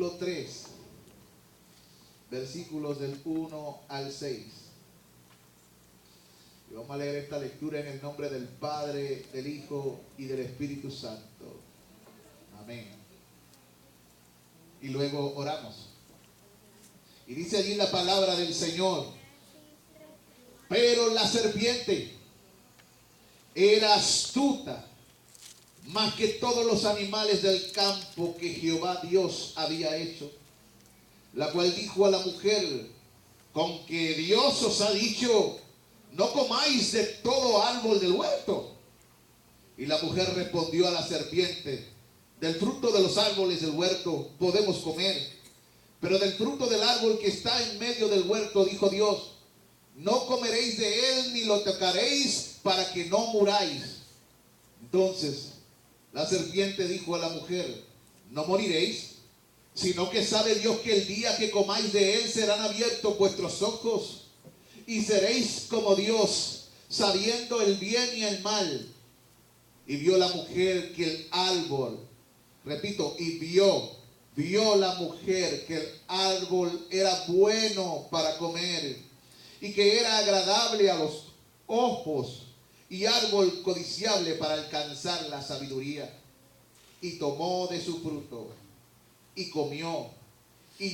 3, versículos del 1 al 6. Y vamos a leer esta lectura en el nombre del Padre, del Hijo y del Espíritu Santo. Amén. Y luego oramos. Y dice allí la palabra del Señor: pero la serpiente era astuta más que todos los animales del campo que Jehová Dios había hecho, la cual dijo a la mujer: con que Dios os ha dicho, no comáis de todo árbol del huerto. Y la mujer respondió a la serpiente: del fruto de los árboles del huerto podemos comer, pero del fruto del árbol que está en medio del huerto, dijo Dios, no comeréis de él ni lo tocaréis para que no muráis. Entonces la serpiente dijo a la mujer: no moriréis, sino que sabe Dios que el día que comáis de él serán abiertos vuestros ojos y seréis como Dios, sabiendo el bien y el mal. Y vio la mujer que el árbol, repito, y vio la mujer que el árbol era bueno para comer y que era agradable a los ojos y árbol codiciable para alcanzar la sabiduría. Y tomó de su fruto y comió y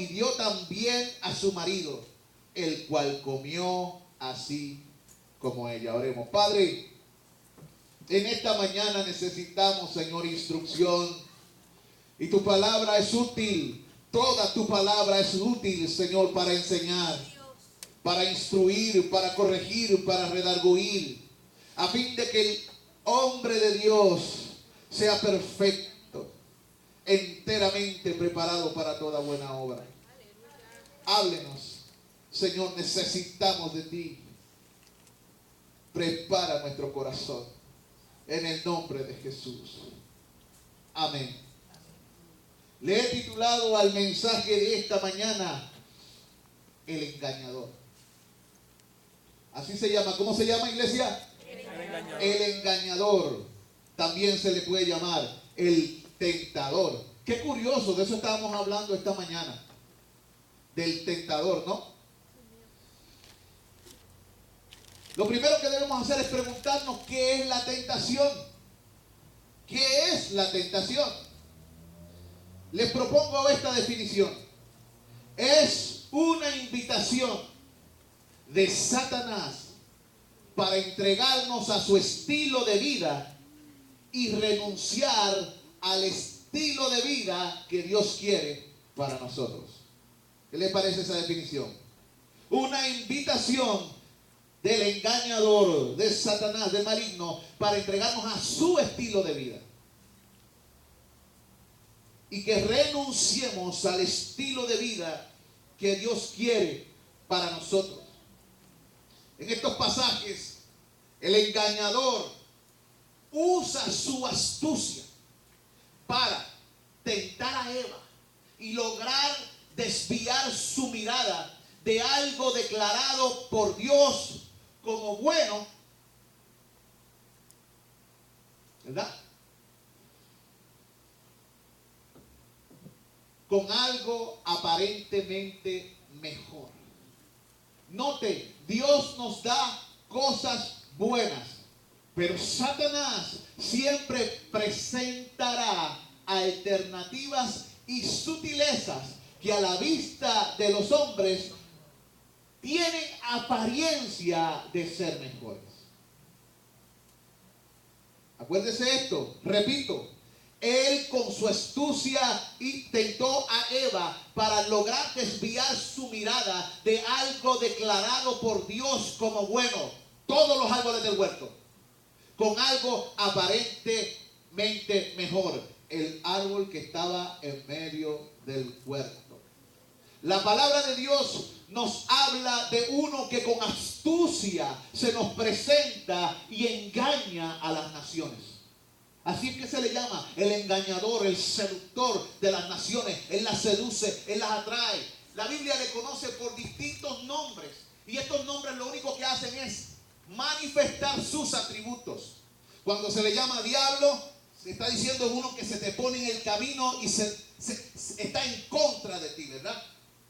dio también a su marido, el cual comió así como ella. Oremos. Padre, en esta mañana necesitamos, Señor, instrucción. Y tu palabra es útil. Toda tu palabra es útil, Señor, para enseñar, para instruir, para corregir, para redarguir, a fin de que el hombre de Dios sea perfecto, enteramente preparado para toda buena obra. Háblenos, Señor, necesitamos de ti. Prepara nuestro corazón en el nombre de Jesús. Amén. Le he titulado al mensaje de esta mañana: el engañador. Así se llama. ¿Cómo se llama, iglesia? El engañador. También se le puede llamar el tentador. Qué curioso, de eso estábamos hablando esta mañana. Del tentador, ¿no? Lo primero que debemos hacer es preguntarnos qué es la tentación. ¿Qué es la tentación? Les propongo esta definición. Es una invitación de Satanás para entregarnos a su estilo de vida y renunciar al estilo de vida que Dios quiere para nosotros. ¿Qué les parece esa definición? Una invitación del engañador, de Satanás, del maligno, para entregarnos a su estilo de vida. Y que renunciemos al estilo de vida que Dios quiere para nosotros. En estos pasajes, el engañador usa su astucia para tentar a Eva y lograr desviar su mirada de algo declarado por Dios como bueno, ¿verdad?, con algo aparentemente mejor. Note, Dios nos da cosas buenas, pero Satanás siempre presentará alternativas y sutilezas que a la vista de los hombres tienen apariencia de ser mejores. Acuérdese esto, repito. Él con su astucia tentó a Eva para lograr desviar su mirada de algo declarado por Dios como bueno, todos los árboles del huerto, con algo aparentemente mejor, el árbol que estaba en medio del huerto. La palabra de Dios nos habla de uno que con astucia se nos presenta y engaña a las naciones. Así es que se le llama el engañador, el seductor de las naciones. Él las seduce, él las atrae. La Biblia le conoce por distintos nombres. Y estos nombres lo único que hacen es manifestar sus atributos. Cuando se le llama diablo, se está diciendo uno que se te pone en el camino y se está en contra de ti, ¿verdad?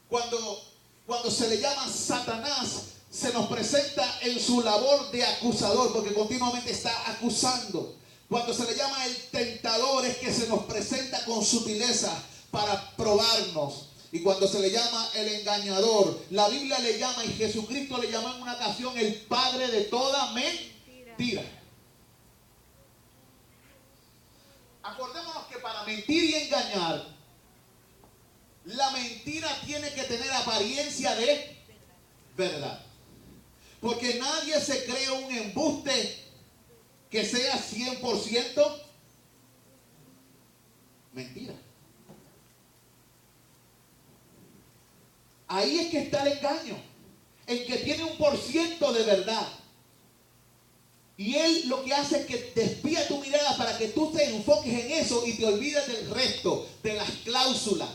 Cuando se le llama Satanás, se nos presenta en su labor de acusador, porque continuamente está acusando. Cuando se le llama el tentador, es que se nos presenta con sutileza para probarnos. Y cuando se le llama el engañador, la Biblia le llama, y Jesucristo le llamó en una ocasión, el padre de toda mentira. Acordémonos que para mentir y engañar, la mentira tiene que tener apariencia de verdad. Porque nadie se cree un embuste que sea 100% mentira. Ahí es que está el engaño, en que tiene 1% de verdad. Y él lo que hace es que desvía tu mirada para que tú te enfoques en eso y te olvides del resto, de las cláusulas.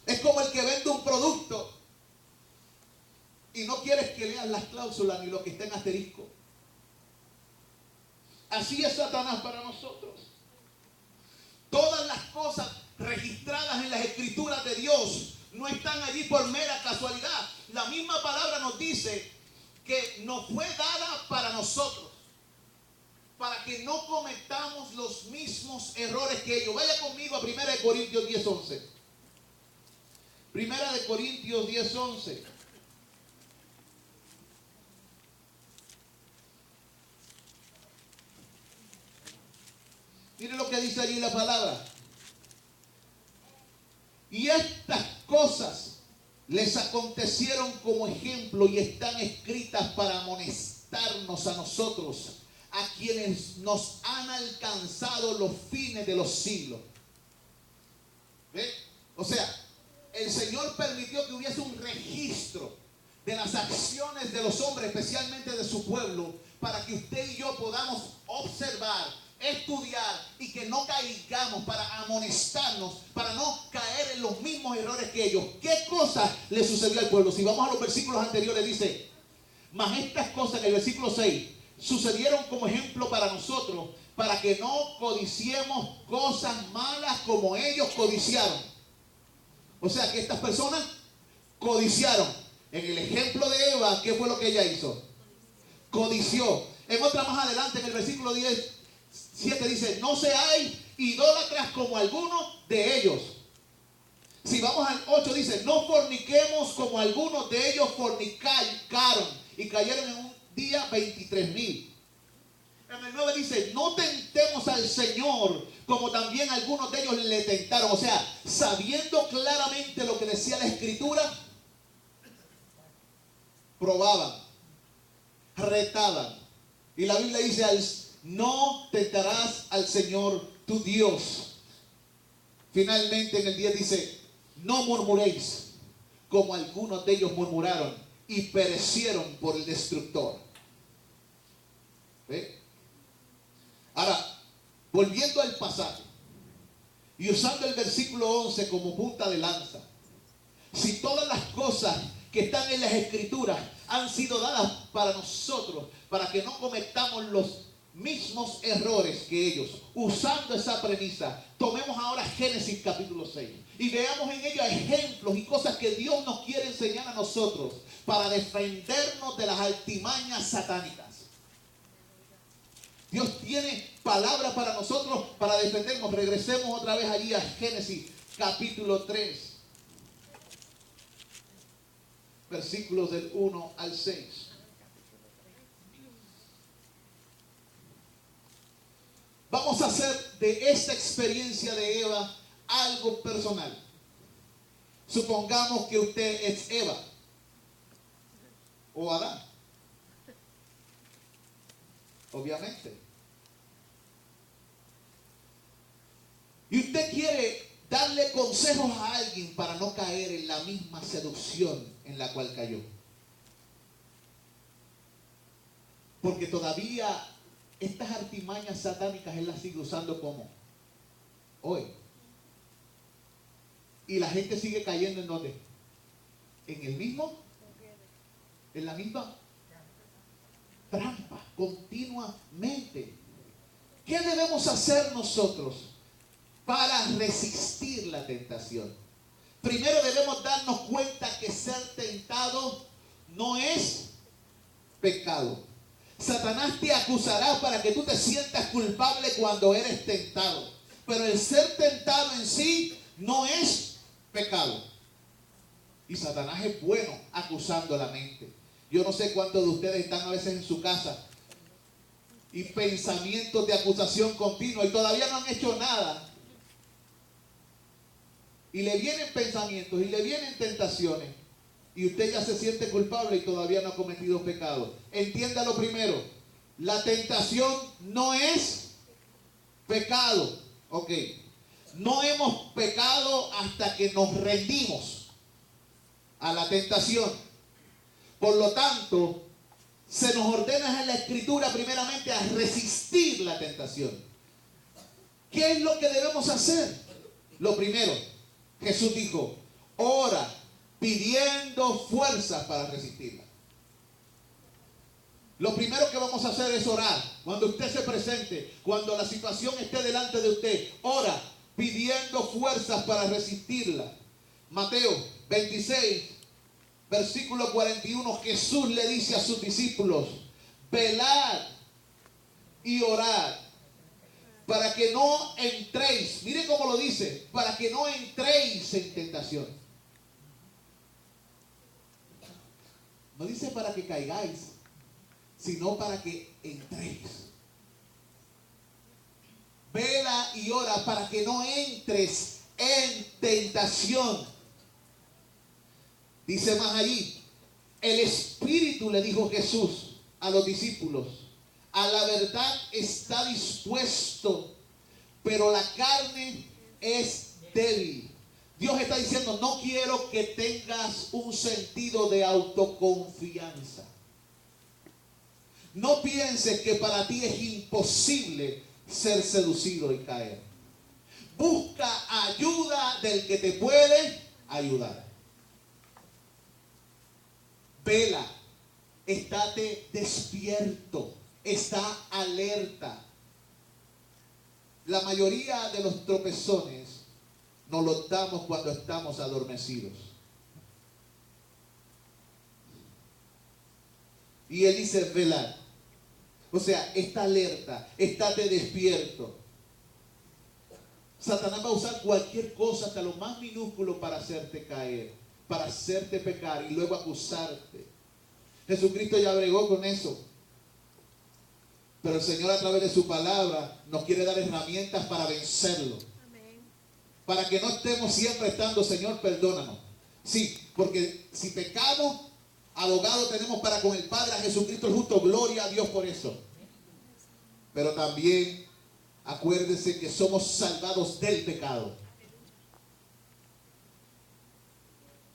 Es como el que vende un producto y no quieres que leas las cláusulas ni lo que está en asterisco. Así es Satanás para nosotros. Todas las cosas registradas en las escrituras de Dios no están allí por mera casualidad. La misma palabra nos dice que nos fue dada para nosotros, para que no cometamos los mismos errores que ellos. Vaya conmigo a 1 Corintios 10:11. 1 Corintios 10:11. Mire lo que dice allí la palabra. Y estas cosas les acontecieron como ejemplo y están escritas para amonestarnos a nosotros, a quienes nos han alcanzado los fines de los siglos. ¿Ve? O sea, el Señor permitió que hubiese un registro de las acciones de los hombres, especialmente de su pueblo, para que usted y yo podamos observar, estudiar y que no caigamos, para amonestarnos, para no caer en los mismos errores que ellos. ¿Qué cosas le sucedió al pueblo? Si vamos a los versículos anteriores, dice: mas estas cosas, en el versículo 6, sucedieron como ejemplo para nosotros, para que no codiciemos cosas malas como ellos codiciaron. O sea que estas personas codiciaron. En el ejemplo de Eva, ¿qué fue lo que ella hizo? Codició. En otra más adelante, en el versículo 7 dice: no seáis idólatras como algunos de ellos. Si vamos al 8 dice: no forniquemos como algunos de ellos fornicaron y cayeron en un día 23,000. En el 9 dice: no tentemos al Señor como también algunos de ellos le tentaron. O sea, sabiendo claramente lo que decía la Escritura, probaban, retaban. Y la Biblia dice: no tentarás al Señor tu Dios. Finalmente en el 10 dice: no murmuréis como algunos de ellos murmuraron y perecieron por el destructor. ¿Ve? Ahora, volviendo al pasaje y usando el versículo 11 como punta de lanza, si todas las cosas que están en las escrituras han sido dadas para nosotros, para que no cometamos los mismos errores que ellos, usando esa premisa, tomemos ahora Génesis capítulo 6 y veamos en ella ejemplos y cosas que Dios nos quiere enseñar a nosotros para defendernos de las artimañas satánicas. Dios tiene palabra para nosotros para defendernos. Regresemos otra vez allí a Génesis capítulo 3, versículos del 1 al 6. Vamos a hacer de esta experiencia de Eva algo personal. Supongamos que usted es Eva o Adán. Obviamente. Y usted quiere darle consejos a alguien para no caer en la misma seducción en la cual cayó. Porque todavía estas artimañas satánicas él las sigue usando como hoy. Y la gente sigue cayendo ¿en dónde? En el mismo, en la misma trampa, continuamente. ¿Qué debemos hacer nosotros para resistir la tentación. Primero debemos darnos cuenta que ser tentado no es pecado. Satanás te acusará para que tú te sientas culpable cuando eres tentado. Pero el ser tentado en sí no es pecado. Y Satanás es bueno acusando la mente. Yo no sé cuántos de ustedes están a veces en su casa y pensamientos de acusación continua y todavía no han hecho nada. Y le vienen pensamientos y le vienen tentaciones. Y usted ya se siente culpable y todavía no ha cometido pecado. Entiéndalo primero. La tentación no es pecado. Ok. No hemos pecado hasta que nos rendimos a la tentación. Por lo tanto, se nos ordena en la Escritura primeramente a resistir la tentación. ¿Qué es lo que debemos hacer? Lo primero, Jesús dijo, ora pidiendo fuerzas para resistirla. Lo primero que vamos a hacer es orar. Cuando usted se presente, cuando la situación esté delante de usted, ora pidiendo fuerzas para resistirla. Mateo 26, versículo 41, Jesús le dice a sus discípulos, velad y orad para que no entréis. Mire cómo lo dice, para que no entréis en tentación. No dice para que caigáis, sino para que entréis. Vela y ora para que no entres en tentación. Dice más allí, el Espíritu, le dijo Jesús a los discípulos, a la verdad está dispuesto, pero la carne es débil. Dios está diciendo, no quiero que tengas un sentido de autoconfianza. No pienses que para ti es imposible ser seducido y caer. Busca ayuda del que te puede ayudar. Vela, estate despierto, está alerta. La mayoría de los tropezones nos los damos cuando estamos adormecidos. Y él dice velar. O sea, está alerta, estate despierto. Satanás va a usar cualquier cosa, hasta lo más minúsculo, para hacerte caer, para hacerte pecar y luego acusarte. Jesucristo ya bregó con eso. Pero el Señor, a través de su palabra, nos quiere dar herramientas para vencerlo. Amén. Para que no estemos siempre estando, Señor, perdónanos. Sí, porque si pecamos, abogado tenemos para con el Padre, a Jesucristo el justo. Gloria a Dios por eso. Pero también acuérdense que somos salvados del pecado.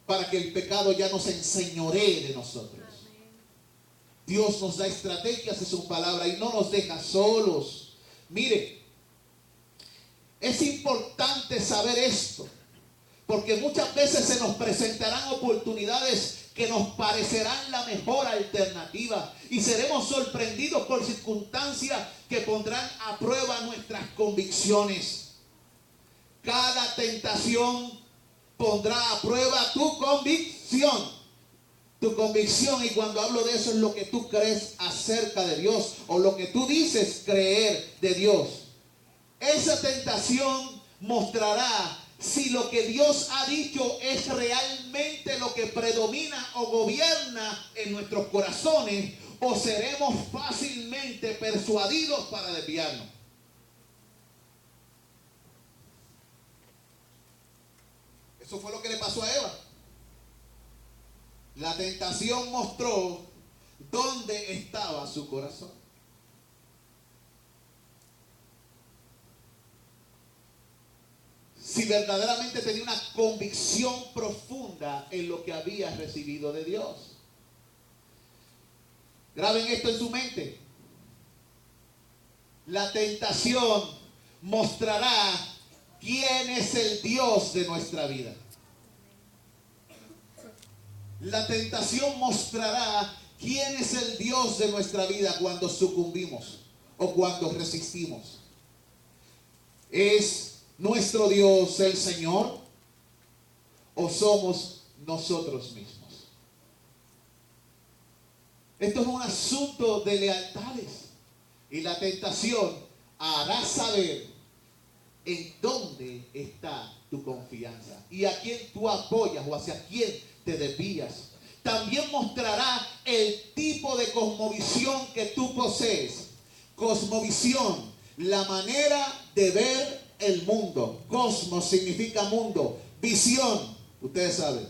Para que el pecado ya no se enseñoree de nosotros. Dios nos da estrategias en su palabra y no nos deja solos. Mire, es importante saber esto, porque muchas veces se nos presentarán oportunidades que nos parecerán la mejor alternativa y seremos sorprendidos por circunstancias que pondrán a prueba nuestras convicciones. Cada tentación pondrá a prueba tu convicción. Tu convicción, y cuando hablo de eso es lo que tú crees acerca de Dios o lo que tú dices creer de Dios. Esa tentación mostrará si lo que Dios ha dicho es realmente lo que predomina o gobierna en nuestros corazones, o seremos fácilmente persuadidos para desviarnos. Eso fue lo que le pasó a Eva. La tentación mostró dónde estaba su corazón. Si verdaderamente tenía una convicción profunda en lo que había recibido de Dios. Graben esto en su mente. La tentación mostrará quién es el Dios de nuestra vida. La tentación mostrará quién es el Dios de nuestra vida cuando sucumbimos o cuando resistimos. Es nuestro Dios el Señor o somos nosotros mismos? Esto es un asunto de lealtades y la tentación hará saber en dónde está tu confianza y a quién tú apoyas o hacia quién te desvías. También mostrará el tipo de cosmovisión que tú posees. Cosmovisión, la manera de ver el mundo. Cosmos significa mundo. Visión, ustedes saben.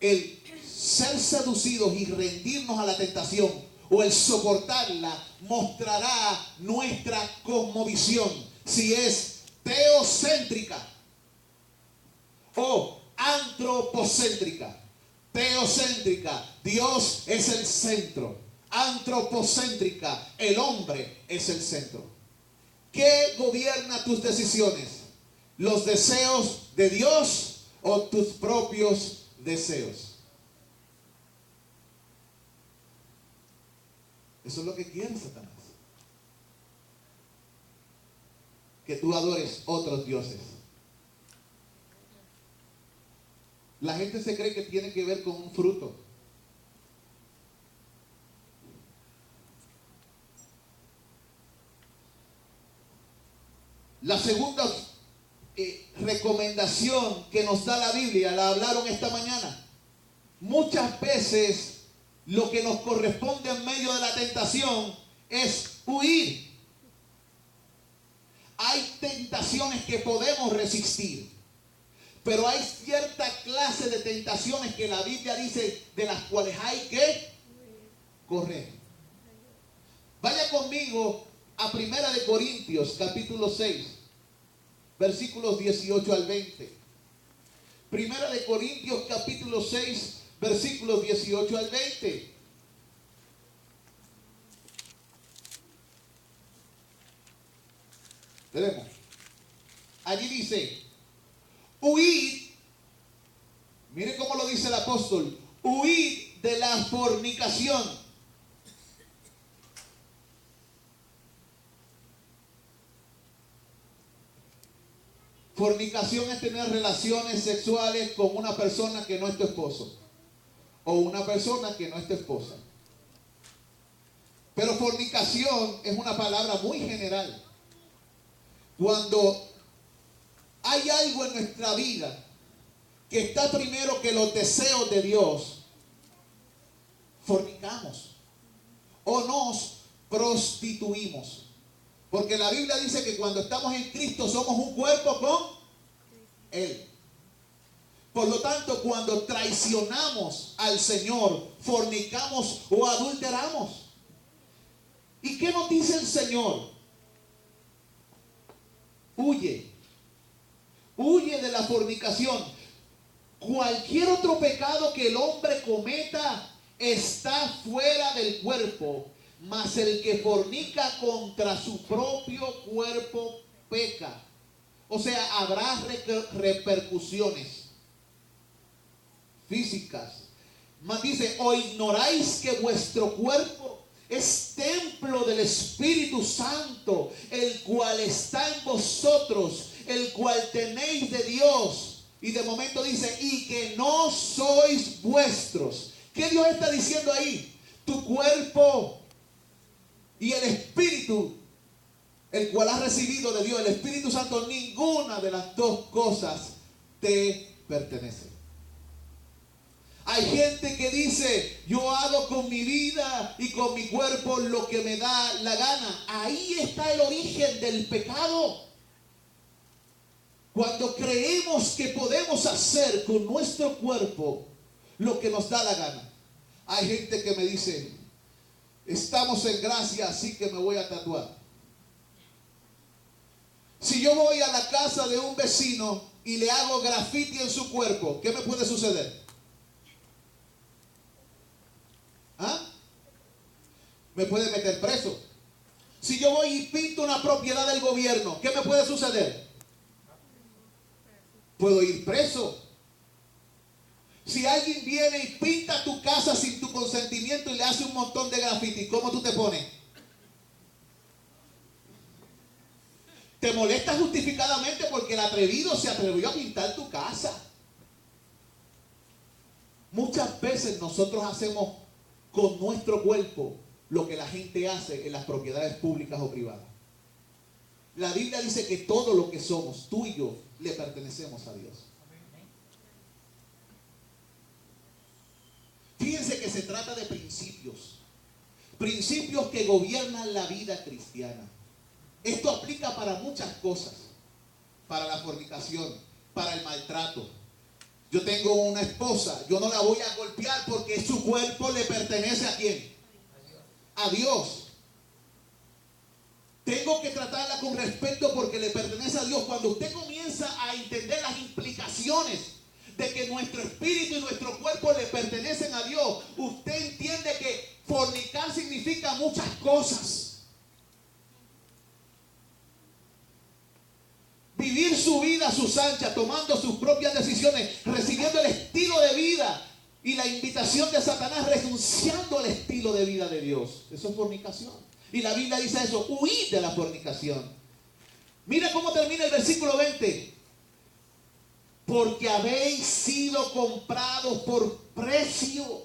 El ser seducidos y rendirnos a la tentación o el soportarla mostrará nuestra cosmovisión, si es teocéntrica o antropocéntrica. Teocéntrica, Dios es el centro. Antropocéntrica, el hombre es el centro. ¿Qué gobierna tus decisiones? ¿Los deseos de Dios o tus propios deseos? Eso es lo que quiere Satanás. Que tú adores otros dioses. La gente se cree que tiene que ver con un fruto. La segunda recomendación que nos da la Biblia, la hablaron esta mañana. Muchas veces lo que nos corresponde en medio de la tentación es huir. Hay tentaciones que podemos resistir, pero hay cierta clase de tentaciones que la Biblia dice de las cuales hay que correr. Vaya conmigo a 1 Corintios capítulo 6, versículos 18 al 20. 1 Corintios capítulo 6, versículos 18 al 20. Tenemos. Allí dice, huid, mire cómo lo dice el apóstol, huid de la fornicación. Fornicación es tener relaciones sexuales con una persona que no es tu esposo o una persona que no es tu esposa. Pero fornicación es una palabra muy general. Cuando hay algo en nuestra vida que está primero que los deseos de Dios, fornicamos o nos prostituimos. Porque la Biblia dice que cuando estamos en Cristo somos un cuerpo con Él. Por lo tanto, cuando traicionamos al Señor, fornicamos o adulteramos. ¿Y qué nos dice el Señor? Huye. Huye de la fornicación. Cualquier otro pecado que el hombre cometa está fuera del cuerpo, mas el que fornica contra su propio cuerpo peca. O sea, habrá repercusiones físicas. Mas dice, ¿o ignoráis que vuestro cuerpo es templo del Espíritu Santo, el cual está en vosotros, el cual tenéis de Dios? Y de momento dice, y que no sois vuestros. ¿Qué Dios está diciendo ahí? Tu cuerpo y el Espíritu, el cual has recibido de Dios, el Espíritu Santo, ninguna de las dos cosas te pertenece. Hay gente que dice, yo hago con mi vida y con mi cuerpo lo que me da la gana. Ahí está el origen del pecado. Cuando creemos que podemos hacer con nuestro cuerpo lo que nos da la gana. Hay gente que me dice, estamos en gracia, así que me voy a tatuar. Si yo voy a la casa de un vecino y le hago graffiti en su cuerpo, ¿qué me puede suceder? ¿Ah? Me puede meter preso. Si yo voy y pinto una propiedad del gobierno, ¿qué me puede suceder? Puedo ir preso. Si alguien viene y pinta tu casa sin tu consentimiento y le hace un montón de graffiti, ¿cómo tú te pones? Te molesta justificadamente porque el atrevido se atrevió a pintar tu casa. Muchas veces nosotros hacemos con nuestro cuerpo lo que la gente hace en las propiedades públicas o privadas. La Biblia dice que todo lo que somos, tú y yo, le pertenecemos a Dios. Fíjense que se trata de principios. Principios que gobiernan la vida cristiana. Esto aplica para muchas cosas. Para la fornicación, para el maltrato. Yo tengo una esposa, yo no la voy a golpear porque su cuerpo le pertenece ¿a quién? A Dios. Tengo que tratarla con respeto porque le pertenece a Dios. Cuando usted comienza a entender las implicaciones de que nuestro espíritu y nuestro cuerpo le pertenecen a Dios, usted entiende que fornicar significa muchas cosas. Vivir su vida a sus anchas, tomando sus propias decisiones, recibiendo el estilo de vida y la invitación de Satanás, renunciando al estilo de vida de Dios. Eso es fornicación. Y la Biblia dice eso, huid de la fornicación. Mira cómo termina el versículo 20. Porque habéis sido comprados por precio.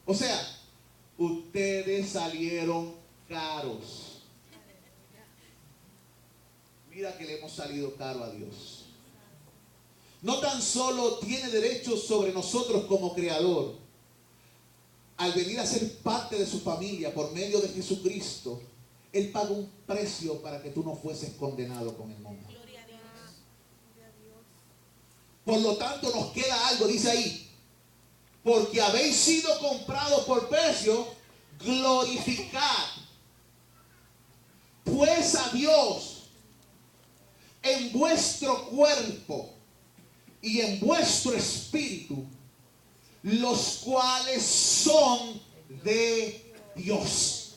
O sea, ustedes salieron caros. Mira que le hemos salido caro a Dios. No tan solo tiene derechos sobre nosotros como creador, al venir a ser parte de su familia por medio de Jesucristo, Él pagó un precio para que tú no fueses condenado con el mundo. Por lo tanto, nos queda algo, dice ahí, porque habéis sido comprados por precio, glorificad pues a Dios en vuestro cuerpo y en vuestro espíritu, los cuales son de Dios.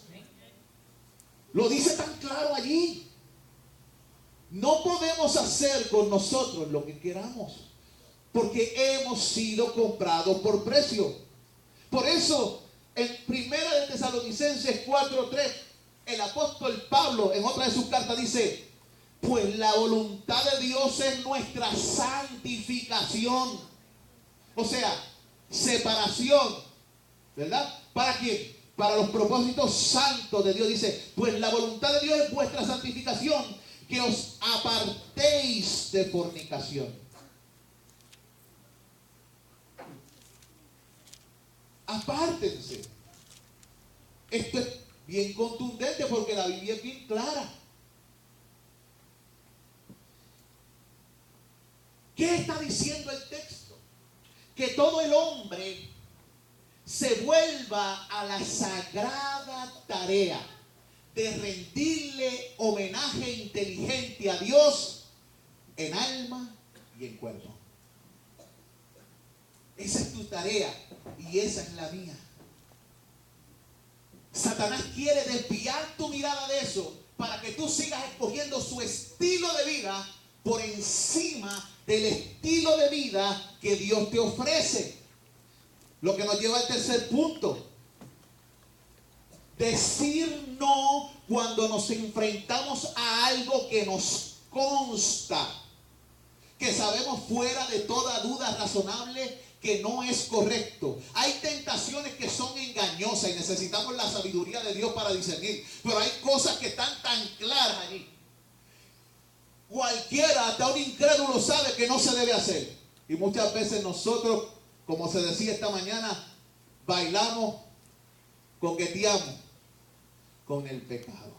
Lo dice tan claro allí. No podemos hacer con nosotros lo que queramos, porque hemos sido comprados por precio. Por eso, en 1 Tesalonicenses 4:3, el apóstol Pablo, en otra de sus cartas, dice: pues la voluntad de Dios es nuestra santificación. O sea, separación, ¿verdad? ¿Para quién? Para los propósitos santos de Dios. Dice, pues la voluntad de Dios es vuestra santificación, que os apartéis de fornicación. Apártense. Esto es bien contundente porque la Biblia es bien clara. ¿Qué está diciendo el texto? Que todo el hombre se vuelva a la sagrada tarea de rendirle homenaje inteligente a Dios en alma y en cuerpo. Esa es tu tarea y esa es la mía. Satanás quiere desviar tu mirada de eso para que tú sigas escogiendo su estilo de vida por encima del estilo de vida que Dios te ofrece. Lo que nos lleva al tercer punto. Decir no cuando nos enfrentamos a algo que nos consta, que sabemos fuera de toda duda razonable que no es correcto. Hay tentaciones que son engañosas y necesitamos la sabiduría de Dios para discernir, pero hay cosas que están tan claras allí. Cualquiera, hasta un incrédulo, sabe que no se debe hacer. Y muchas veces nosotros, como se decía esta mañana, bailamos, coqueteamos con el pecado.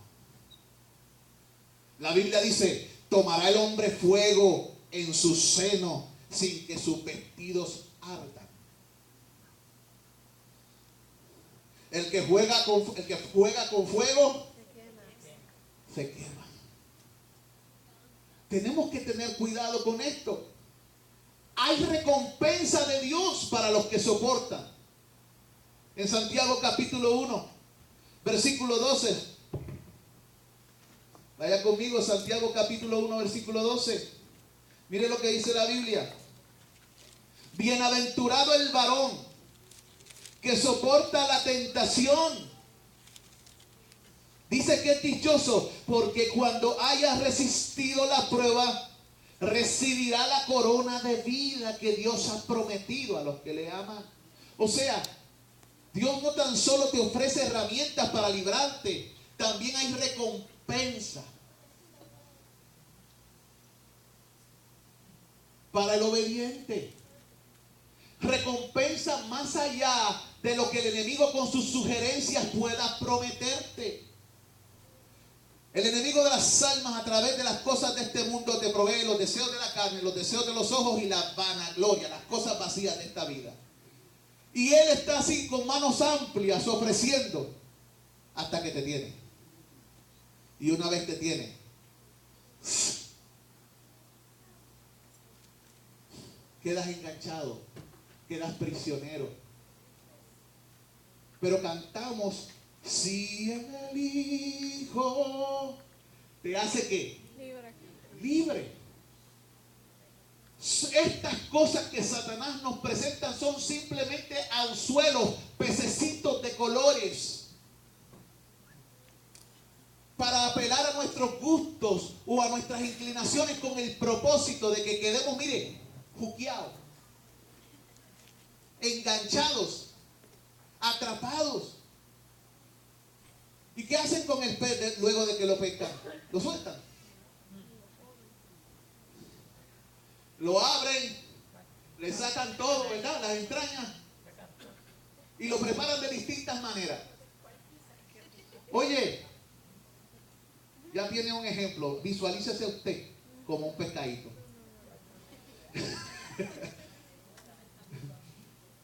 La Biblia dice: tomará el hombre fuego en su seno sin que sus vestidos ardan. El que juega con fuego se quema. Tenemos que tener cuidado con esto. Hay recompensa de Dios para los que soportan. En Santiago capítulo 1, versículo 12. Vaya conmigo, Santiago capítulo 1, versículo 12. Mire lo que dice la Biblia. Bienaventurado el varón que soporta la tentación. Dice dice que es dichoso porque cuando haya resistido la prueba, recibirá la corona de vida que Dios ha prometido a los que le aman. O sea, Dios no tan solo te ofrece herramientas para librarte, también hay recompensa para el obediente. Recompensa más allá de lo que el enemigo con sus sugerencias pueda prometerte. El enemigo de las almas, a través de las cosas de este mundo, te provee los deseos de la carne, los deseos de los ojos y la vanagloria, las cosas vacías de esta vida. Y él está así con manos amplias ofreciendo hasta que te tiene. Y una vez te tiene, quedas enganchado, quedas prisionero. Pero cantamos, si el Hijo te hace ¿qué? Libre. Estas cosas que Satanás nos presenta son simplemente anzuelos, pececitos de colores, para apelar a nuestros gustos o a nuestras inclinaciones con el propósito de que quedemos, mire, juqueados, enganchados, atrapados. ¿Y qué hacen con el pez luego de que lo pescan? Lo sueltan. Lo abren, le sacan todo, ¿verdad? Las entrañas. Y lo preparan de distintas maneras. Oye, ya tiene un ejemplo. Visualícese usted como un pescadito.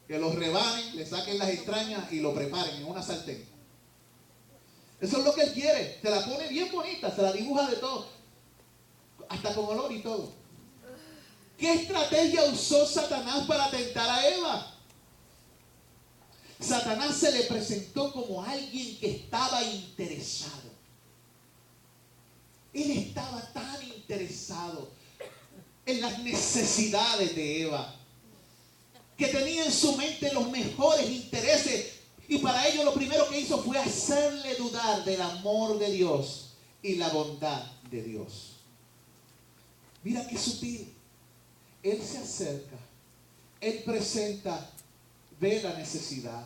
Que los rebanen, le saquen las entrañas y lo preparen en una sartén. Eso es lo que él quiere. Se la pone bien bonita, se la dibuja de todo, hasta con olor y todo. ¿Qué estrategia usó Satanás para tentar a Eva? Satanás se le presentó como alguien que estaba interesado. Él estaba tan interesado en las necesidades de Eva, que tenía en su mente los mejores intereses, y para ello lo primero que hizo fue hacerle dudar del amor de Dios y la bondad de Dios. Mira qué sutil. Él se acerca, él presenta, ve la necesidad,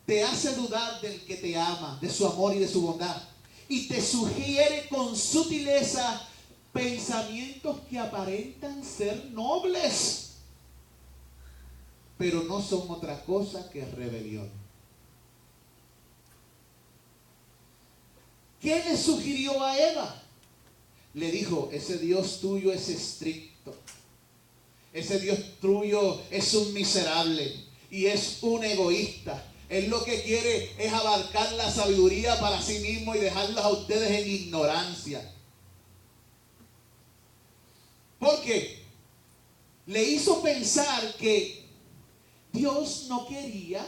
te hace dudar del que te ama, de su amor y de su bondad, y te sugiere con sutileza pensamientos que aparentan ser nobles, pero no son otra cosa que rebelión. ¿Qué le sugirió a Eva? Le dijo, ese Dios tuyo es estricto, ese Dios tuyo es un miserable y es un egoísta. Él lo que quiere es abarcar la sabiduría para sí mismo y dejarlos a ustedes en ignorancia. Porque le hizo pensar que Dios no quería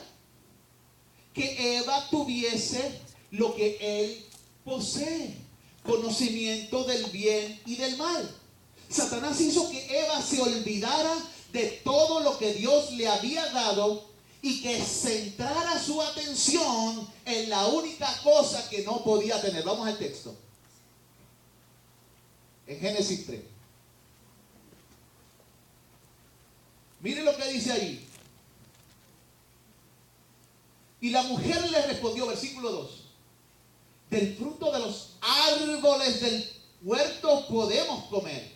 que Eva tuviese lo que él posee, conocimiento del bien y del mal. Satanás hizo que Eva se olvidara de todo lo que Dios le había dado y que centrara su atención en la única cosa que no podía tener. Vamos al texto. En Génesis 3. Mire lo que dice ahí. Y la mujer le respondió, versículo 2. Del fruto de los árboles del huerto podemos comer.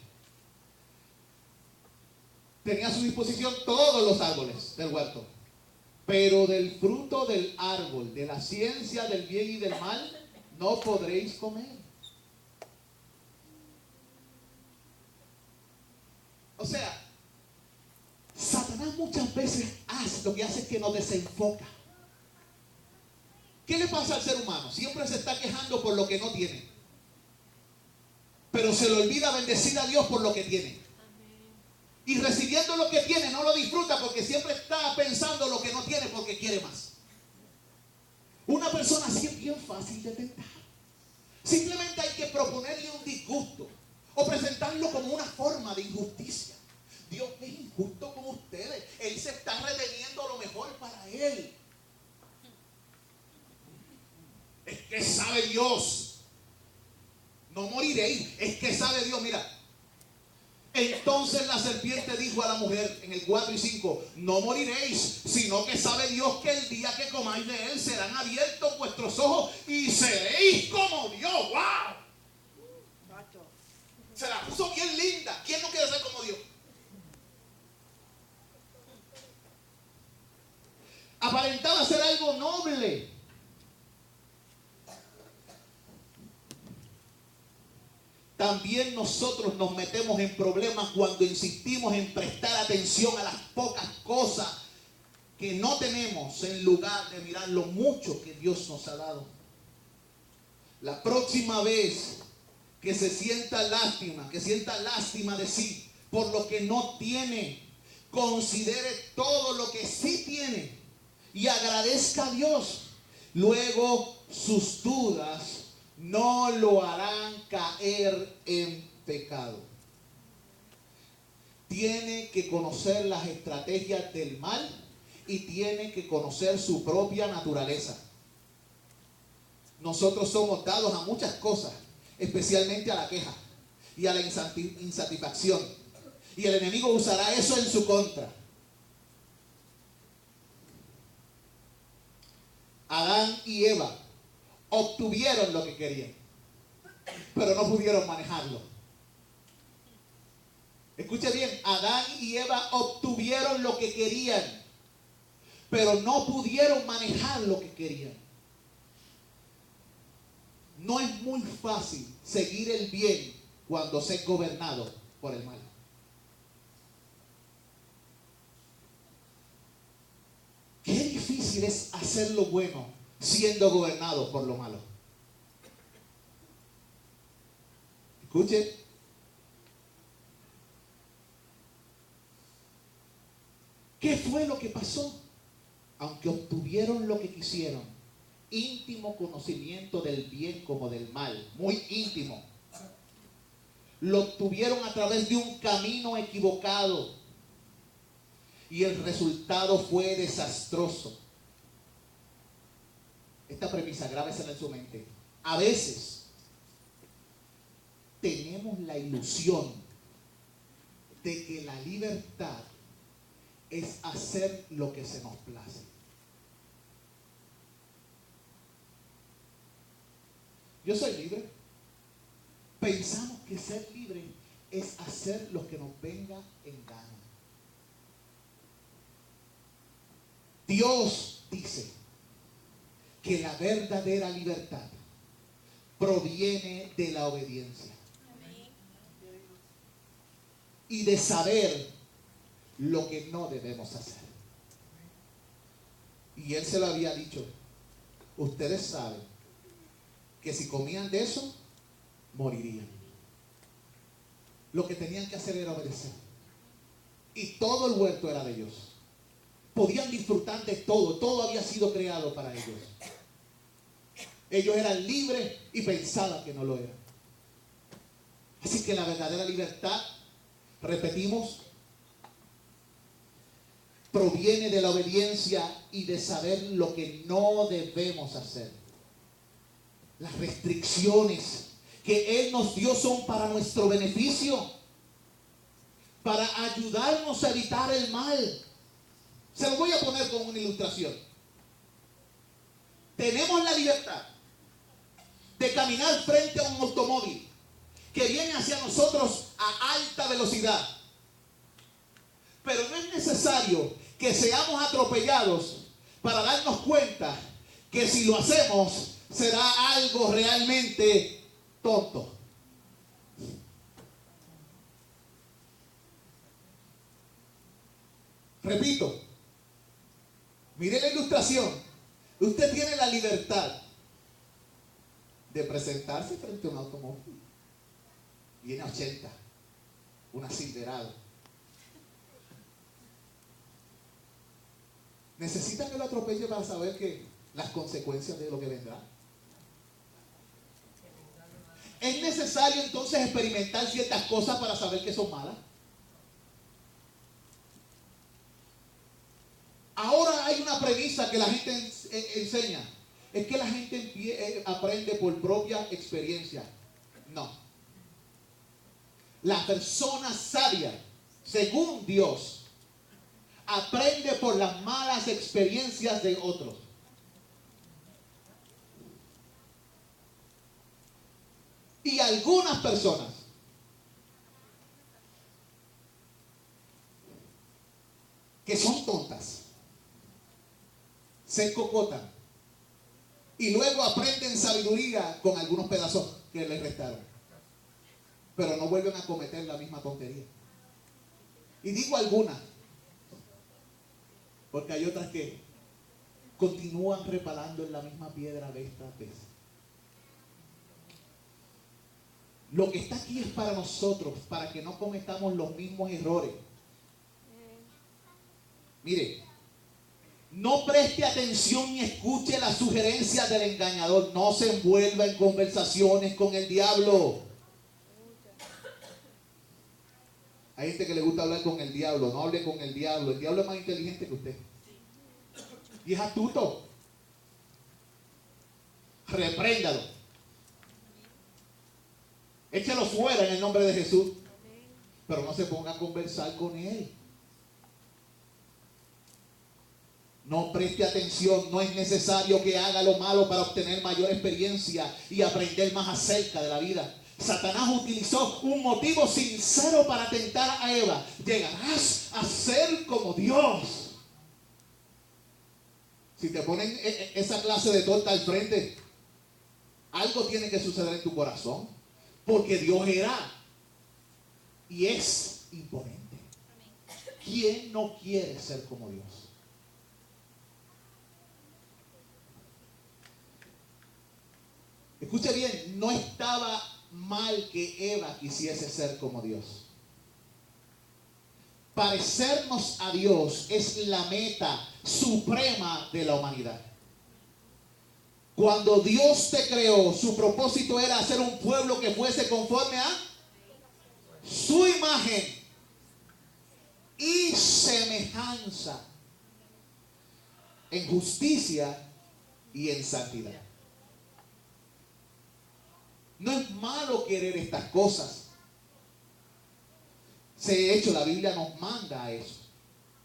Tenía a su disposición todos los árboles del huerto. Pero del fruto del árbol, de la ciencia del bien y del mal, no podréis comer. O sea, Satanás muchas veces lo que hace es que nos desenfoca. ¿Qué le pasa al ser humano? Siempre se está quejando por lo que no tiene, pero se le olvida bendecir a Dios por lo que tiene. Y recibiendo lo que tiene no lo disfruta porque siempre está pensando lo que no tiene porque quiere más. Una persona así es bien fácil de tentar. Simplemente hay que proponerle un disgusto o presentarlo como una forma de injusticia. Dios es injusto con ustedes. Él se está reteniendo lo mejor para él. sabe Dios. No moriréis, es que sabe Dios. Mira, entonces la serpiente dijo a la mujer en el 4 y 5: no moriréis, sino que sabe Dios que el día que comáis de él serán abiertos vuestros ojos y seréis como Dios. ¡Wow! Se la puso bien linda. ¿Quién no quiere ser como Dios? Aparentaba ser algo noble. También nosotros nos metemos en problemas cuando insistimos en prestar atención a las pocas cosas que no tenemos en lugar de mirar lo mucho que Dios nos ha dado. La próxima vez que se sienta lástima de sí por lo que no tiene, considere todo lo que sí tiene y agradezca a Dios. Luego sus dudas no lo harán caer en pecado. Tiene que conocer las estrategias del mal y tiene que conocer su propia naturaleza. Nosotros somos dados a muchas cosas, especialmente a la queja y a la insatisfacción. Y el enemigo usará eso en su contra. Adán y Eva obtuvieron lo que querían, pero no pudieron manejarlo. Escuche bien, Adán y Eva obtuvieron lo que querían, pero no pudieron manejar lo que querían. No es muy fácil seguir el bien cuando se es gobernado por el mal. Qué difícil es hacer lo bueno siendo gobernado por lo malo. Escuche. ¿Qué fue lo que pasó? Aunque obtuvieron lo que quisieron, íntimo conocimiento del bien como del mal, muy íntimo, lo obtuvieron a través de un camino equivocado y el resultado fue desastroso. Esta premisa, grábesela en su mente. A veces tenemos la ilusión de que la libertad es hacer lo que se nos place. Yo soy libre. Pensamos que ser libre es hacer lo que nos venga en gana. Dios dice que la verdadera libertad proviene de la obediencia y de saber lo que no debemos hacer. Y él se lo había dicho: ustedes saben que si comían de eso, morirían. Lo que tenían que hacer era obedecer. Y todo el huerto era de ellos. Podían disfrutar de todo. Todo había sido creado para ellos. Ellos eran libres y pensaban que no lo eran. Así que la verdadera libertad, repetimos, proviene de la obediencia y de saber lo que no debemos hacer. Las restricciones que Él nos dio son para nuestro beneficio, para ayudarnos a evitar el mal. Se lo voy a poner con una ilustración. Tenemos la libertad de caminar frente a un automóvil que viene hacia nosotros a alta velocidad. Pero no es necesario que seamos atropellados para darnos cuenta que si lo hacemos será algo realmente tonto. Repito, mire la ilustración. Usted tiene la libertad de presentarse frente a un automóvil. Viene a 80, una Silverado. ¿Necesita que lo atropelle para saber que las consecuencias de lo que vendrá? ¿Es necesario entonces experimentar ciertas cosas para saber que son malas? Ahora hay una premisa que la gente enseña, Es que la gente aprende por propia experiencia. No. La persona sabia, según Dios, aprende por las malas experiencias de otros. Y algunas personas que son tontas se cocotan y luego aprenden sabiduría con algunos pedazos que les restaron, pero no vuelven a cometer la misma tontería. Y digo algunas porque hay otras que continúan reparando en la misma piedra vez tras vez. Lo que está aquí es para nosotros, para que no cometamos los mismos errores. Mire, no preste atención ni escuche las sugerencias del engañador. No se envuelva en conversaciones con el diablo. Hay gente que le gusta hablar con el diablo. No hable con el diablo. El diablo es más inteligente que usted. Y es astuto. Repréndalo. Échalo fuera en el nombre de Jesús. Pero no se ponga a conversar con él. No preste atención, no es necesario que haga lo malo para obtener mayor experiencia y aprender más acerca de la vida. Satanás utilizó un motivo sincero para tentar a Eva. Llegarás a ser como Dios. Si te ponen esa clase de torta al frente, algo tiene que suceder en tu corazón. Porque Dios era y es imponente. ¿Quién no quiere ser como Dios? Escuche bien, no estaba mal que Eva quisiese ser como Dios. Parecernos a Dios es la meta suprema de la humanidad. Cuando Dios te creó, su propósito era hacer un pueblo que fuese conforme a su imagen y semejanza, en justicia y en santidad. No es malo querer estas cosas. De hecho, la Biblia nos manda a eso.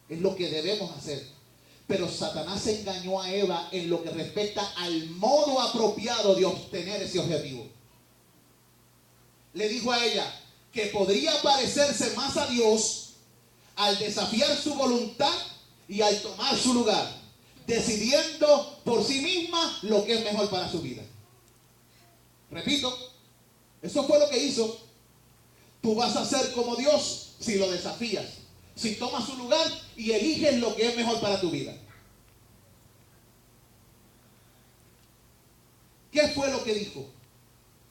Es lo que debemos hacer. Pero Satanás engañó a Eva en lo que respecta al modo apropiado de obtener ese objetivo. Le dijo a ella que podría parecerse más a Dios al desafiar su voluntad y al tomar su lugar, decidiendo por sí misma lo que es mejor para su vida. Repito, eso fue lo que hizo. Tú vas a ser como Dios si lo desafías, si tomas su lugar y eliges lo que es mejor para tu vida. ¿Qué fue lo que dijo?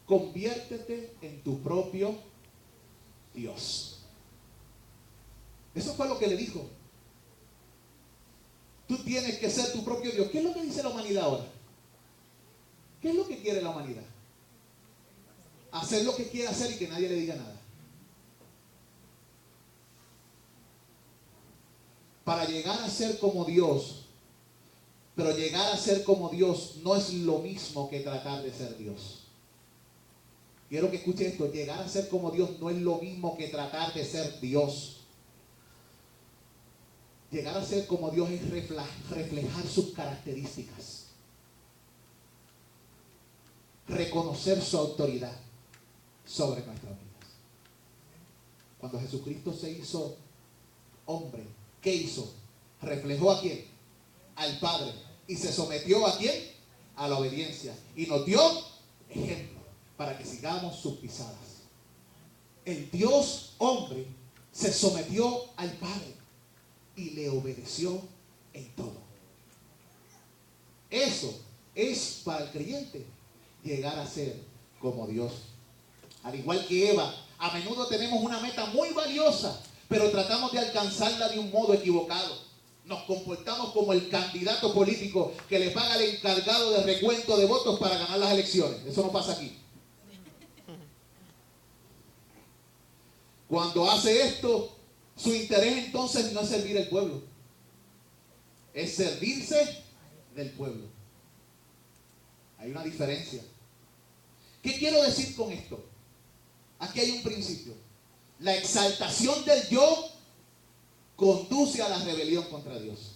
Conviértete en tu propio Dios. Eso fue lo que le dijo. Tú tienes que ser tu propio Dios. ¿Qué es lo que dice la humanidad ahora? ¿Qué es lo que quiere la humanidad? Hacer lo que quiere hacer y que nadie le diga nada. Para llegar a ser como Dios, pero llegar a ser como Dios no es lo mismo que tratar de ser Dios. Quiero que escuche esto. Llegar a ser como Dios no es lo mismo que tratar de ser Dios. Llegar a ser como Dios es reflejar sus características. Reconocer su autoridad sobre nuestras vidas. Cuando Jesucristo se hizo hombre, ¿qué hizo? ¿Reflejó a quién? Al Padre. ¿Y se sometió a quién? A la obediencia. Y nos dio ejemplo para que sigamos sus pisadas. El Dios hombre se sometió al Padre y le obedeció en todo. Eso es para el creyente llegar a ser como Dios. Al igual que Eva, a menudo tenemos una meta muy valiosa, pero tratamos de alcanzarla de un modo equivocado. Nos comportamos como el candidato político que le paga al encargado de recuento de votos para ganar las elecciones. Eso no pasa aquí. Cuando hace esto, su interés entonces no es servir al pueblo, es servirse del pueblo. Hay una diferencia. ¿Qué quiero decir con esto? Aquí hay un principio. La exaltación del yo conduce a la rebelión contra Dios.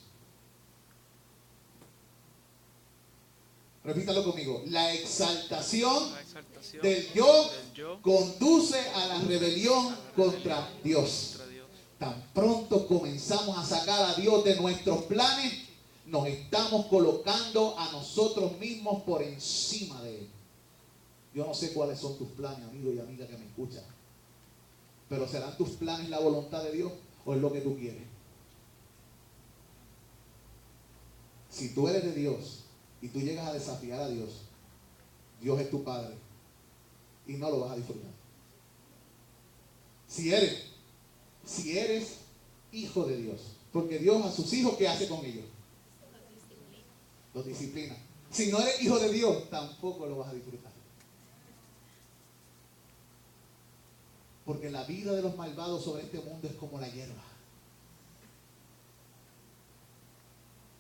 Repítalo conmigo. La exaltación del yo conduce a la rebelión contra Dios. Tan pronto comenzamos a sacar a Dios de nuestros planes, nos estamos colocando a nosotros mismos por encima de Él. Yo no sé cuáles son tus planes, amigo y amiga que me escuchan, pero ¿serán tus planes la voluntad de Dios o es lo que tú quieres? Si tú eres de Dios y tú llegas a desafiar a Dios, Dios es tu Padre y no lo vas a disfrutar. Si eres hijo de Dios, porque Dios a sus hijos, ¿qué hace con ellos? Los disciplina. Si no eres hijo de Dios, tampoco lo vas a disfrutar. Porque la vida de los malvados sobre este mundo es como la hierba.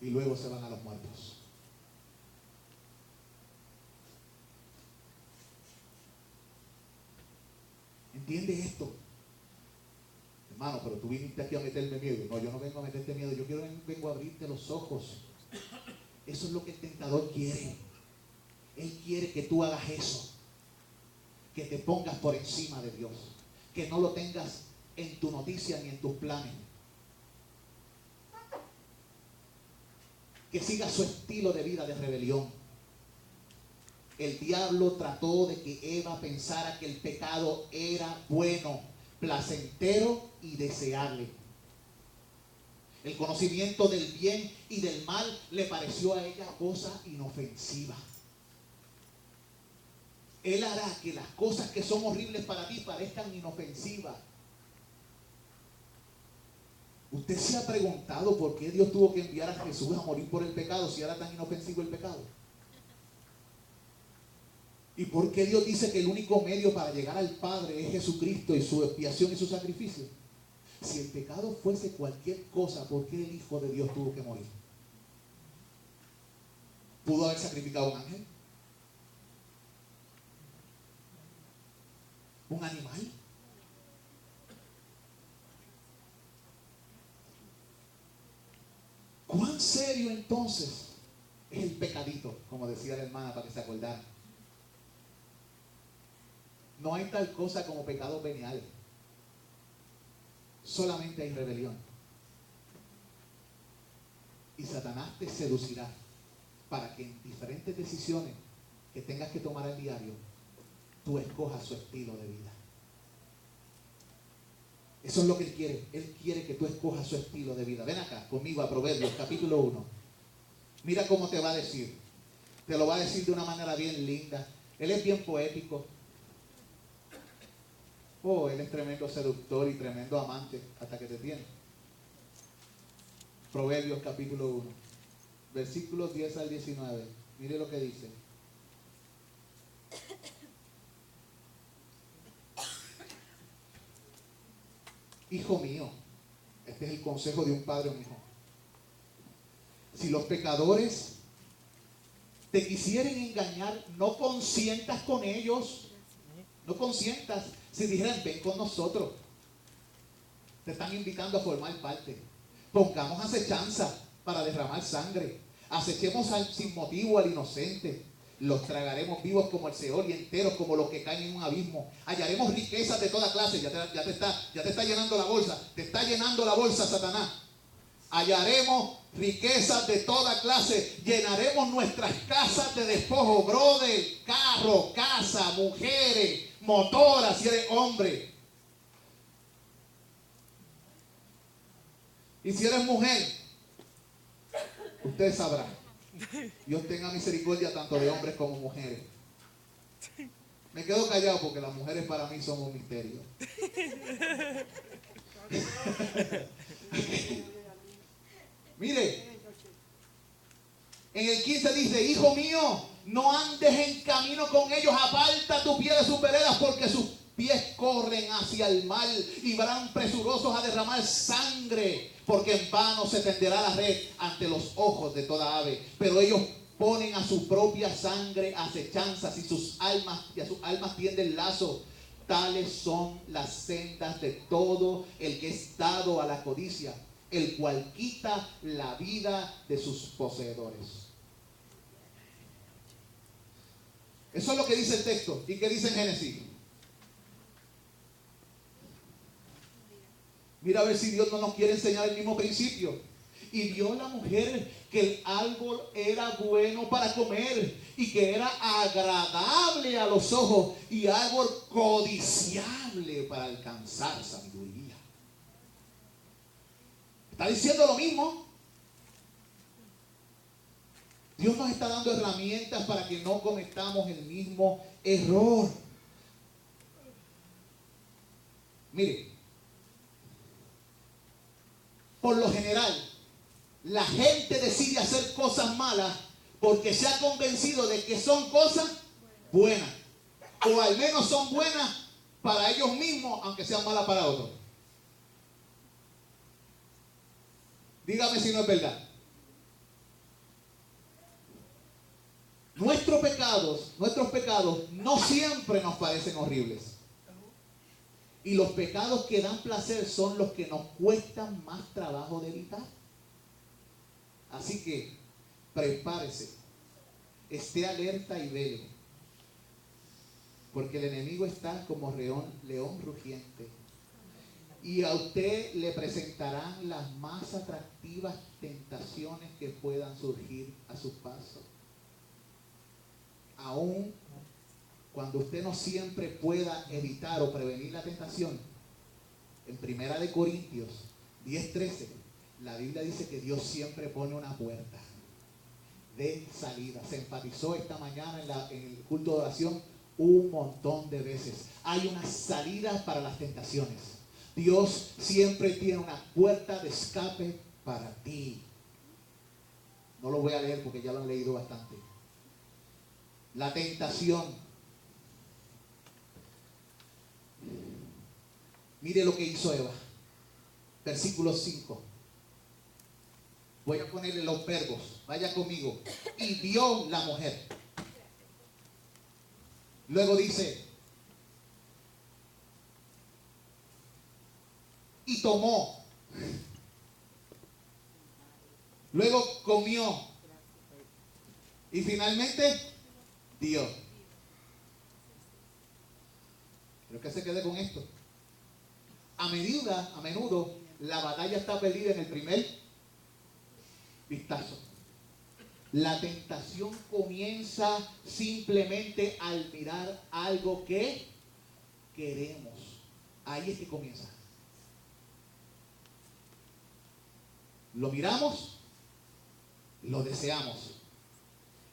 Y luego se van a los muertos. ¿Entiendes esto? Hermano, pero tú viniste aquí a meterme miedo. No, yo no vengo a meterte miedo. Yo vengo a abrirte los ojos. Eso es lo que el tentador quiere. Él quiere que tú hagas eso. Que te pongas por encima de Dios. Que no lo tengas en tu noticia ni en tus planes. Que sigas su estilo de vida de rebelión. El diablo trató de que Eva pensara que el pecado era bueno, placentero y deseable. El conocimiento del bien y del mal le pareció a ella cosa inofensiva. Él hará que las cosas que son horribles para ti parezcan inofensivas. ¿Usted se ha preguntado por qué Dios tuvo que enviar a Jesús a morir por el pecado si era tan inofensivo el pecado? ¿Y por qué Dios dice que el único medio para llegar al Padre es Jesucristo y su expiación y su sacrificio? Si el pecado fuese cualquier cosa, ¿por qué el Hijo de Dios tuvo que morir? ¿Pudo haber sacrificado un ángel? ¿Un animal? ¿Cuán serio entonces es el pecadito? Como decía la hermana para que se acordara. No hay tal cosa como pecados veniales. Solamente hay rebelión. Y Satanás te seducirá para que en diferentes decisiones que tengas que tomar al diario, tú escojas su estilo de vida. Eso es lo que Él quiere. Él quiere que tú escojas su estilo de vida. Ven acá conmigo a Proverbios capítulo 1. Mira cómo te va a decir. Te lo va a decir de una manera bien linda. Él es bien poético. Oh, Él es tremendo seductor y tremendo amante hasta que te tiene. Proverbios capítulo 1, versículos 10 al 19. Mire lo que dice. Hijo mío, este es el consejo de un padre o un hijo. Si los pecadores te quisieren engañar, no consientas con ellos. No consientas. Si dijeran, ven con nosotros, te están invitando a formar parte. Pongamos acechanza para derramar sangre. Acechemos sin motivo al inocente. Los tragaremos vivos como el Seol y enteros como los que caen en un abismo. Hallaremos riquezas de toda clase. Ya te está llenando la bolsa. Te está llenando la bolsa, Satanás. Hallaremos riquezas de toda clase. Llenaremos nuestras casas de despojo. Brother, carro, casa, mujeres, motoras, si eres hombre. Y si eres mujer, usted sabrá. Dios tenga misericordia tanto de hombres como mujeres. Me quedo callado porque las mujeres para mí son un misterio. Mire, en el 15 dice, hijo mío, no andes en camino con ellos, aparta tu pie de sus veredas, porque sus pies corren hacia el mal y van presurosos a derramar sangre, porque en vano se tenderá la red ante los ojos de toda ave, pero ellos ponen a su propia sangre acechanzas y a sus almas tienden lazo. Tales son las sendas de todo el que es dado a la codicia, el cual quita la vida de sus poseedores. Eso es lo que dice el texto. ¿Y qué dice en Génesis? Mira a ver si Dios no nos quiere enseñar el mismo principio. Y vio la mujer que el árbol era bueno para comer y que era agradable a los ojos y árbol codiciable para alcanzar sabiduría. Está diciendo lo mismo. Dios nos está dando herramientas para que no cometamos el mismo error. Mire, por lo general, la gente decide hacer cosas malas porque se ha convencido de que son cosas buenas. O al menos son buenas para ellos mismos, aunque sean malas para otros. Dígame si no es verdad. Nuestros pecados no siempre nos parecen horribles. Y los pecados que dan placer son los que nos cuestan más trabajo de evitar. Así que prepárese, esté alerta y vele, porque el enemigo está como león rugiente. Y a usted le presentarán las más atractivas tentaciones que puedan surgir a su paso. Aún cuando usted no siempre pueda evitar o prevenir la tentación, en 1 Corintios 10:13, la Biblia dice que Dios siempre pone una puerta de salida. Se enfatizó esta mañana en el culto de oración un montón de veces. Hay una salida para las tentaciones. Dios siempre tiene una puerta de escape para ti. No lo voy a leer porque ya lo han leído bastante. La tentación. Mire lo que hizo Eva. Versículo 5. Voy a ponerle los verbos. Vaya conmigo. Y vio la mujer. Luego dice. Y tomó. Luego comió. Y finalmente dio. Creo que se quede con esto. A menudo, la batalla está perdida en el primer vistazo. La tentación comienza simplemente al mirar algo que queremos. Ahí es que comienza. Lo miramos, lo deseamos.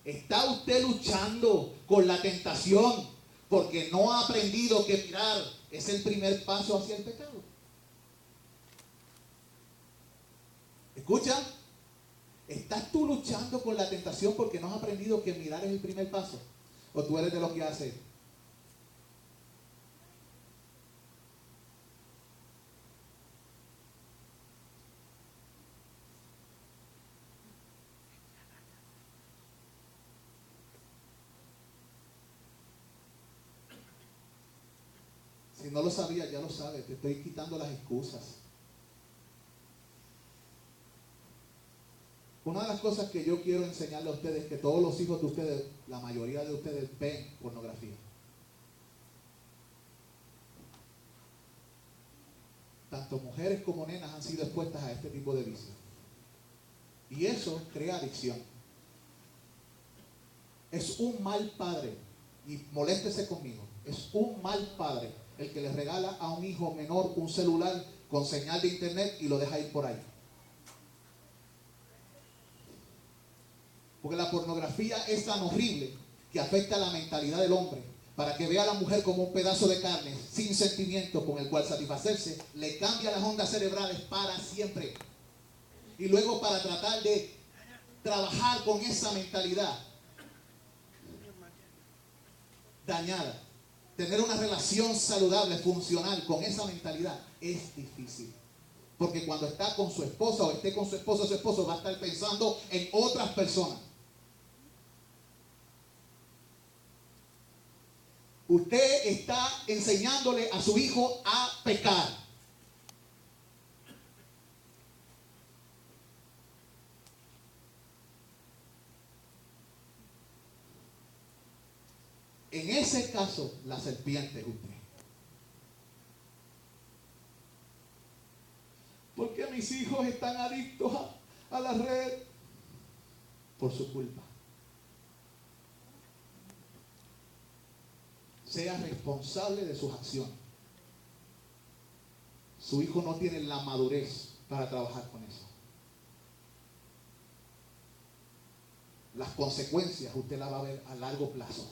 ¿Está usted luchando con la tentación porque no ha aprendido que mirar es el primer paso hacia el pecado? ¿Escucha? ¿Estás tú luchando con la tentación porque no has aprendido que mirar es el primer paso? ¿O tú eres de los que hace? Si no lo sabías, ya lo sabes. Te estoy quitando las excusas. Una de las cosas que yo quiero enseñarle a ustedes es que todos los hijos de ustedes, la mayoría de ustedes, ven pornografía. Tanto mujeres como nenas han sido expuestas a este tipo de vicio. Y eso crea adicción. Es un mal padre, y moléstese conmigo, es un mal padre el que le regala a un hijo menor un celular con señal de internet y lo deja ir por ahí. Porque la pornografía es tan horrible que afecta a la mentalidad del hombre, para que vea a la mujer como un pedazo de carne sin sentimiento con el cual satisfacerse, le cambia las ondas cerebrales para siempre. Y luego, para tratar de trabajar con esa mentalidad dañada, tener una relación saludable, funcional con esa mentalidad es difícil. Porque cuando está con su esposa o esté con su esposo va a estar pensando en otras personas. Usted está enseñándole a su hijo a pecar. En ese caso, la serpiente es usted. ¿Por qué mis hijos están adictos a la red? Por su culpa. Sea responsable de sus acciones. Su hijo no tiene la madurez para trabajar con eso. Las consecuencias usted las va a ver a largo plazo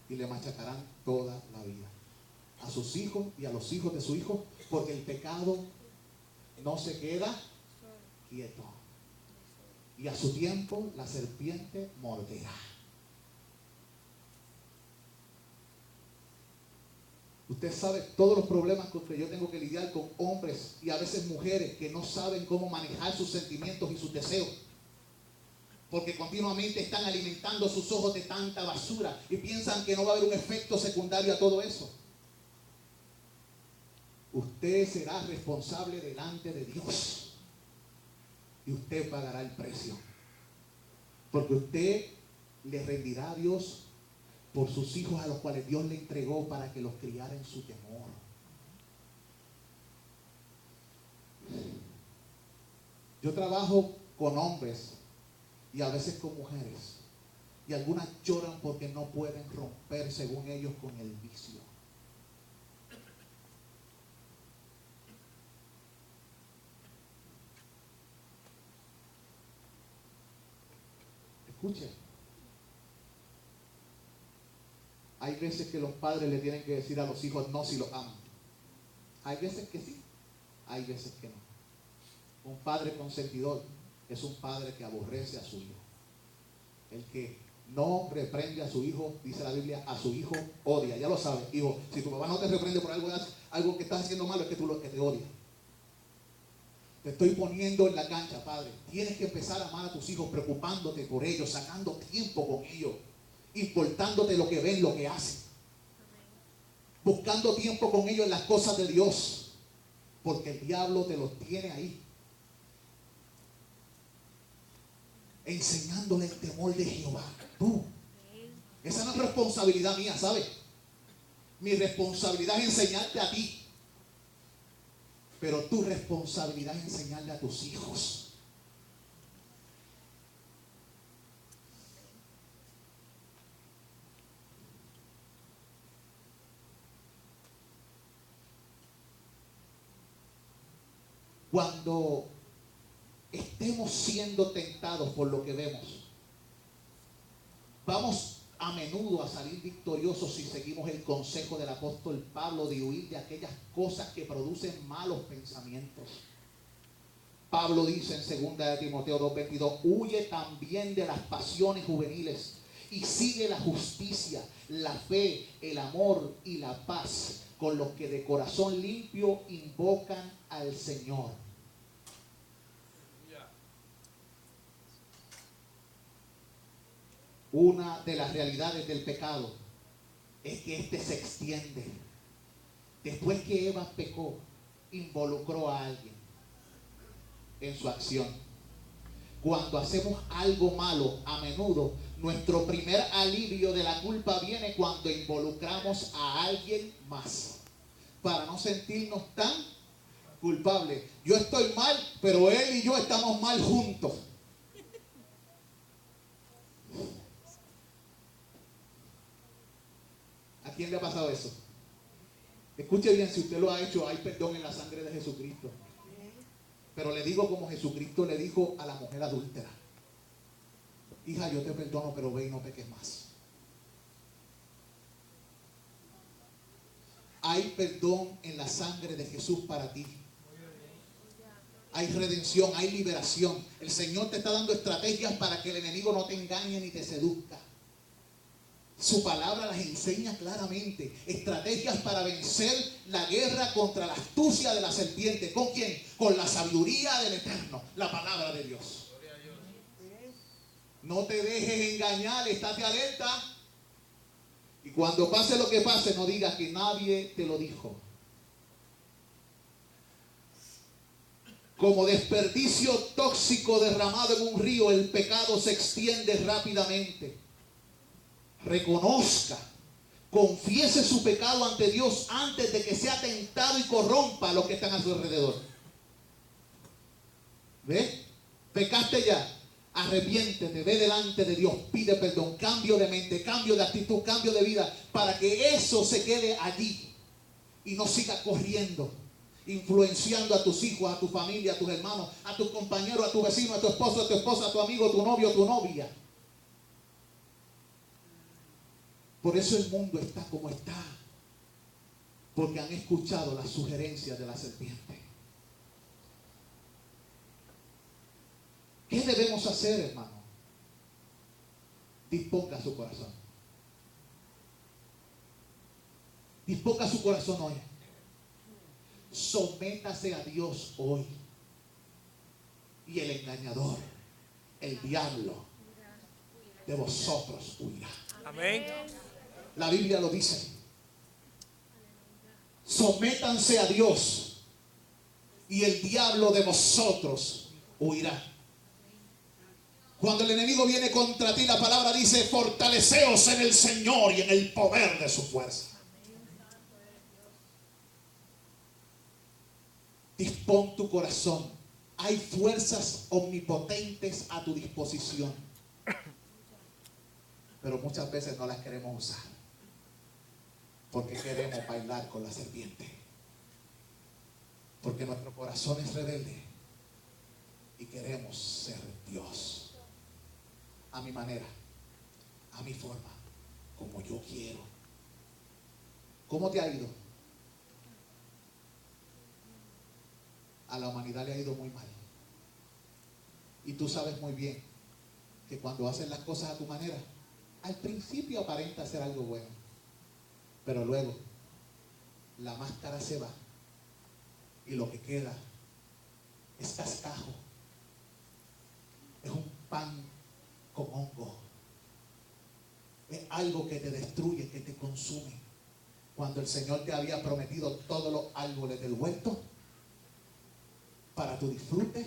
y le machacarán toda la vida a sus hijos y a los hijos de su hijo, porque el pecado no se queda quieto y a su tiempo la serpiente morderá. Usted sabe todos los problemas con que yo tengo que lidiar con hombres y a veces mujeres que no saben cómo manejar sus sentimientos y sus deseos, porque continuamente están alimentando sus ojos de tanta basura y piensan que no va a haber un efecto secundario a todo eso. Usted será responsable delante de Dios y usted pagará el precio, porque usted le rendirá a Dios por sus hijos a los cuales Dios le entregó para que los criara en su temor. Yo trabajo con hombres y a veces con mujeres, y algunas lloran porque no pueden romper, según ellos, con el vicio. Escuchen. Hay veces que los padres le tienen que decir a los hijos no si los aman. Hay veces que sí, hay veces que no. Un padre consentidor es un padre que aborrece a su hijo. El que no reprende a su hijo, dice la Biblia, a su hijo odia. Ya lo sabes, hijo, si tu papá no te reprende por algo que estás haciendo malo, es que tú lo que te odia. Te estoy poniendo en la cancha, padre. Tienes que empezar a amar a tus hijos, preocupándote por ellos, sacando tiempo con ellos, importándote lo que ven, lo que hacen, buscando tiempo con ellos en las cosas de Dios, porque el diablo te los tiene ahí, enseñándole el temor de Jehová. Esa no es responsabilidad mía, ¿sabes? Mi responsabilidad es enseñarte a ti, pero tu responsabilidad es enseñarle a tus hijos. Cuando estemos siendo tentados por lo que vemos, vamos a menudo a salir victoriosos si seguimos el consejo del apóstol Pablo de huir de aquellas cosas que producen malos pensamientos. Pablo dice en 2 Timoteo 2:22, huye también de las pasiones juveniles y sigue la justicia, la fe, el amor y la paz con los que de corazón limpio invocan al Señor. Una de las realidades del pecado es que este se extiende. Después que Eva pecó, involucró a alguien en su acción. Cuando hacemos algo malo, a menudo nuestro primer alivio de la culpa viene cuando involucramos a alguien más, para no sentirnos tan culpables. Yo estoy mal, pero él y yo estamos mal juntos. ¿A quién le ha pasado eso? Escuche bien, si usted lo ha hecho, hay perdón en la sangre de Jesucristo. Pero le digo como Jesucristo le dijo a la mujer adúltera: hija, yo te perdono, pero ve y no peques más. Hay perdón en la sangre de Jesús para ti. Hay redención, hay liberación. El Señor te está dando estrategias para que el enemigo no te engañe ni te seduzca. Su palabra las enseña claramente. Estrategias para vencer la guerra contra la astucia de la serpiente. ¿Con quién? Con la sabiduría del Eterno, la palabra de Dios. No te dejes engañar, estate alerta. Y cuando pase lo que pase, no digas que nadie te lo dijo. Como desperdicio tóxico derramado en un río, el pecado se extiende rápidamente. Reconozca, confiese su pecado ante Dios antes de que sea tentado y corrompa a los que están a su alrededor. ¿Ve? Pecaste ya. Arrepiéntete, ve delante de Dios, pide perdón, cambio de mente, cambio de actitud, cambio de vida, para que eso se quede allí y no siga corriendo, influenciando a tus hijos, a tu familia, a tus hermanos, a tus compañeros, a tu vecino, a tu esposo, a tu esposa, a tu amigo, a tu novio, a tu novia. Por eso el mundo está como está, porque han escuchado las sugerencias de la serpiente. ¿Qué debemos hacer, hermano? Disponga su corazón. Disponga su corazón hoy. Sométase a Dios hoy. Y el engañador, el diablo, de vosotros huirá. Amén. La Biblia lo dice. Sométanse a Dios y el diablo de vosotros huirá. Cuando el enemigo viene contra ti, la palabra dice: fortaleceos en el Señor y en el poder de su fuerza. Dispón tu corazón. Hay fuerzas omnipotentes a tu disposición, pero muchas veces no las queremos usar porque queremos bailar con la serpiente, porque nuestro corazón es rebelde y queremos ser Dios a mi manera, a mi forma, como yo quiero. ¿Cómo te ha ido? A la humanidad le ha ido muy mal. Y tú sabes muy bien que cuando haces las cosas a tu manera, al principio aparenta hacer algo bueno, pero luego la máscara se va y lo que queda es cascajo. Es un pan con hongo. Es algo que te destruye, que te consume. Cuando el Señor te había prometido todos los árboles del huerto para tu disfrute,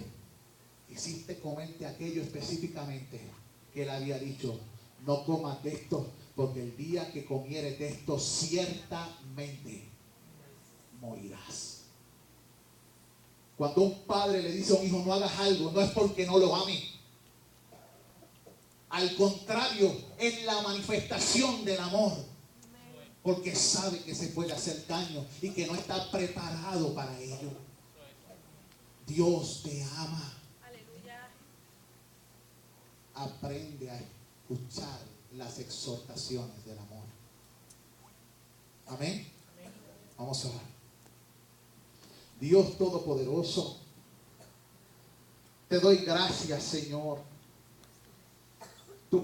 hiciste comerte aquello específicamente que Él había dicho: no comas de esto, porque el día que comieres de esto ciertamente morirás. Cuando un padre le dice a un hijo: no hagas algo, no es porque no lo ame. Al contrario, es la manifestación del amor, porque sabe que se puede hacer daño y que no está preparado para ello. Dios te ama. Aprende a escuchar las exhortaciones del amor. Amén. Vamos a orar. Dios Todopoderoso, te doy gracias, Señor. Tu